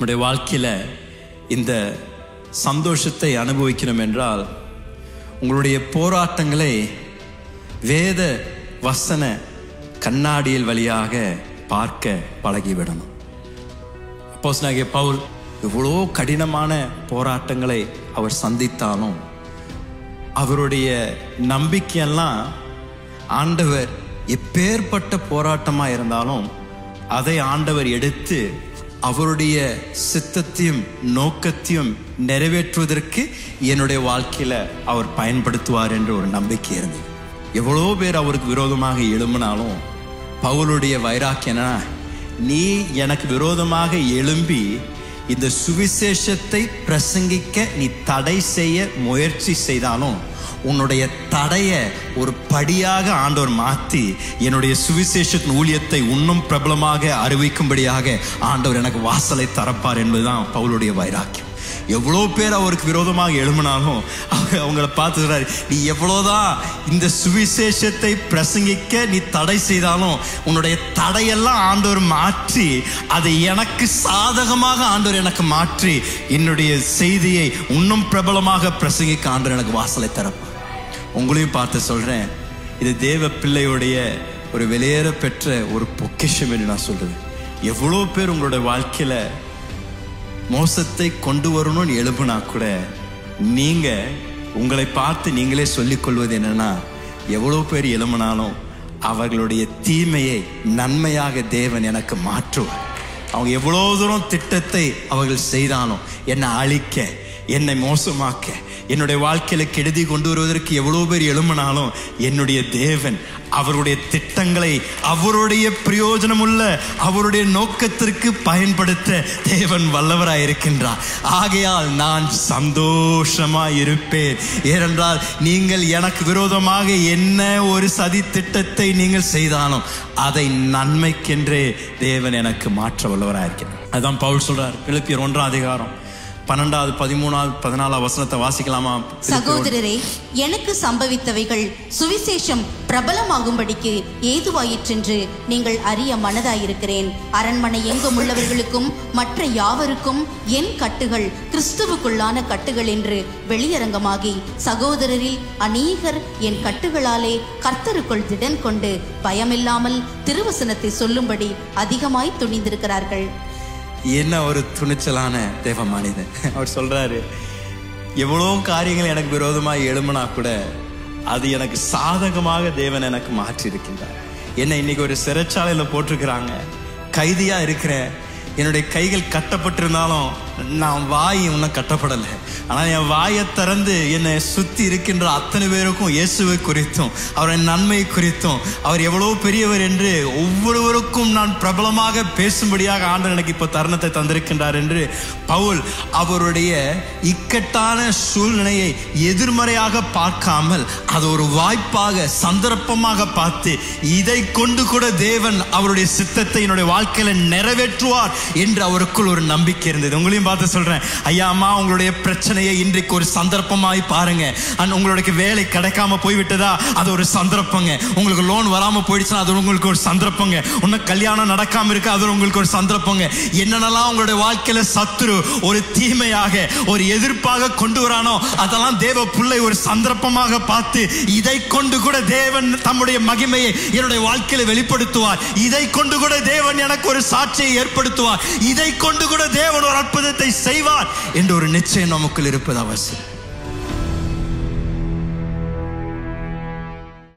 நம்முடைய வாழ்க்கையில் இந்த சந்தோஷத்தை அனுபவிக்கணும் என்றால் உங்களுடைய போராட்டங்களை வேத வசன கண்ணாடியில் வழியாக பார்க்க பழகிவிடணும். அப்போஸ்தலனாகிய பவுல் எவ்வளோ கடினமான போராட்டங்களை அவர் சந்தித்தாலும் அவருடைய நம்பிக்கையெல்லாம் ஆண்டவர் எப்பேற்பட்ட போராட்டமாக இருந்தாலும் அதை ஆண்டவர் எடுத்து அவருடைய சித்தத்தையும் நோக்கத்தையும் நிறைவேற்றுவதற்கு என்னுடைய வாழ்க்கையில் அவர் பயன்படுத்துவார் என்ற ஒரு நம்பிக்கை இருந்தது. எவ்வளோ பேர் அவருக்கு விரோதமாக எழும்பினாலும் பவுலுடைய வைராக்கியம் என்னன்னா, நீ எனக்கு விரோதமாக எழும்பி இந்த சுவிசேஷத்தை பிரசங்கிக்க நீ தடை செய்ய முயற்சி செய்தாலும் உன்னுடைய தடைய ஒரு படியாக ஆண்டவர் மாற்றி என்னுடைய சுவிசேஷத்தின் ஊழியத்தை இன்னும் பிரபலமாக அறிவிக்கும்படியாக ஆண்டவர் எனக்கு வாசலை தரப்பார் என்பதுதான் பவுலுடைய வைராக்கியம். எவ்வளோ பேர் அவருக்கு விரோதமாக எழும்பினாலும் அவங்கள பார்த்து சொல்றாரு, நீ எவ்வளோதான் இந்த சுவிசேஷத்தை பிரசங்கிக்க நீ தடை செய்தாலும் உன்னுடைய தடையெல்லாம் ஆண்டவர் மாற்றி அதை எனக்கு சாதகமாக ஆண்டவர் எனக்கு மாற்றி என்னுடைய செய்தியை இன்னும் பிரபலமாக பிரசங்கிக்க ஆண்டவர் எனக்கு வாசலை தரப்பார். உங்களையும் பார்த்து சொல்றேன், இது தேவ பிள்ளையுடைய ஒரு வெளியேற பெற்ற ஒரு பொக்கிஷம் என்று நான் சொல்றேன். எவ்வளோ பேர் உங்களுடைய வாழ்க்கையில மோசத்தை கொண்டு வரணும்னு எழுப்புனா கூட நீங்க உங்களை பார்த்து நீங்களே சொல்லிக் கொள்வது என்னன்னா, எவ்வளோ பேர் எழும்பினாலும் அவர்களுடைய தீமையை நன்மையாக தேவன் எனக்கு மாற்றுவார். அவங்க எவ்வளோ தூரம் திட்டத்தை அவர்கள் செய்தாலும் என்னை அழிக்க, என்னை மோசமாக்க, என்னுடைய வாழ்க்கையில கெடுதி கொண்டு வருவதற்கு எவ்வளோ பேர் எழும்பினாலும் என்னுடைய தேவன் அவருடைய திட்டங்களை அவருடைய பிரயோஜனம் உள்ள அவருடைய நோக்கத்திற்கு பயன்படுத்த தேவன் வல்லவராயிருக்கின்றார். ஆகையால் நான் சந்தோஷமாய் இருப்பேன். ஏனென்றால் நீங்கள் எனக்கு விரோதமாக என்ன ஒரு சதி திட்டத்தை நீங்கள் செய்தாலும் அதை நன்மைக்கென்றே தேவன் எனக்கு மாற்ற வல்லவராயிருக்கிறார். அதுதான் பவுல் சொல்றார். பிலிப்பியர் 1ஆம் அதிகாரம் 12, 13, 14 வசனத்தை வாசிக்கலாமா? சகோதரரே, எனக்கு சம்பவித்தவைகள் சுவிசேஷம் பிரபலமாகும்படிக்கு ஏதுவாயிற்றென்று நீங்கள் அறிய மனதாயிருக்கிறேன். அரண்மனை எங்கும் உள்ளவர்களுக்கும் மற்ற யாவருக்கும் என் கட்டுகள் கிறிஸ்துவுக்குள்ளான கட்டுகள் என்று வெளியரங்கமாகி சகோதரரில் அநேகர் என் கட்டுகளாலே கர்த்தருக்குள் திடன் கொண்டு பயமில்லாமல் திருவசனத்தை சொல்லும்படி அதிகமாய் துணிந்திருக்கிறார்கள். என்ன ஒரு துணிச்சலான தேவ மனிதன். அவர் சொல்றாரு, எவ்வளோ காரியங்கள் எனக்கு விரோதமாக எழும்பினா கூட அது எனக்கு சாதகமாக தேவன் எனக்கு மாற்றி இருக்கின்றார். என்ன இன்னைக்கு ஒரு சிறைச்சாலையில் போட்டிருக்கிறாங்க, கைதியா இருக்கிறேன். என்னுடைய கைகள் கட்டப்பட்டிருந்தாலும் நான் வாய் இன்னும் கட்டப்படலை. ஆனால் என் வாயை திறந்து என்னை சுற்றி இருக்கின்ற அத்தனை பேருக்கும் இயேசுவை குறித்தும் அவருடைய நன்மை குறித்தும் அவர் எவ்வளோ பெரியவர் என்று ஒவ்வொருவருக்கும் நான் பிரபலமாக பேசும்படியாக ஆண்டவர் எனக்கு இப்போ தருணத்தை தந்திருக்கின்றார் என்று பவுல் அவருடைய இக்கட்டான சூழ்நிலையை எதிர்மறையாக பார்க்காமல் அது ஒரு வாய்ப்பாக சந்தர்ப்பமாக பார்த்து இதை கொண்டு கூட தேவன் அவருடைய சித்தத்தை என்னுடைய வாழ்க்கையில நிறைவேற்றுவார் என்று அவருக்குள் ஒரு நம்பிக்கை இருந்தது. உங்களையும் பார்த்து சொல்றேன், ஐயா அம்மா, உங்களுடைய பிரச்சனையை இன்றைக்கு ஒரு சந்தர்ப்பமாய் பாருங்க. உங்களுக்கு வேலை கிடைக்காம போய்விட்டதா, அது ஒரு சந்தர்ப்பங்க. உங்களுக்கு லோன் வராம போயிடுச்சுன்னா அது உங்களுக்கு ஒரு சந்தர்ப்பங்க. இன்னும் கல்யாணம் நடக்காம இருக்கு, அது உங்களுக்கு ஒரு சந்தர்ப்பங்க. என்னென்னலாம் உங்களுடைய வாழ்க்கையில சத்துரு ஒரு தீமையாக ஒரு எதிர்ப்பாக கொண்டு வரானோ அதெல்லாம் தேவ பிள்ளை ஒரு சந்தர்ப்பமாக பார்த்து இதை கொண்டு கூட தேவன் தம்முடைய மகிமையை என்னுடைய வாழ்க்கையில வெளிப்படுத்துவார். இதை கொண்டு கூட தேவன் எனக்கு ஒரு சாட்சியை ஏற்படுத்துவார். இதை கொண்டு கூட தேவன் ஒரு அற்புதத்தை செய்வார் என்ற ஒரு நிச்சயம் நமக்குள் இருப்பது அவசியம்.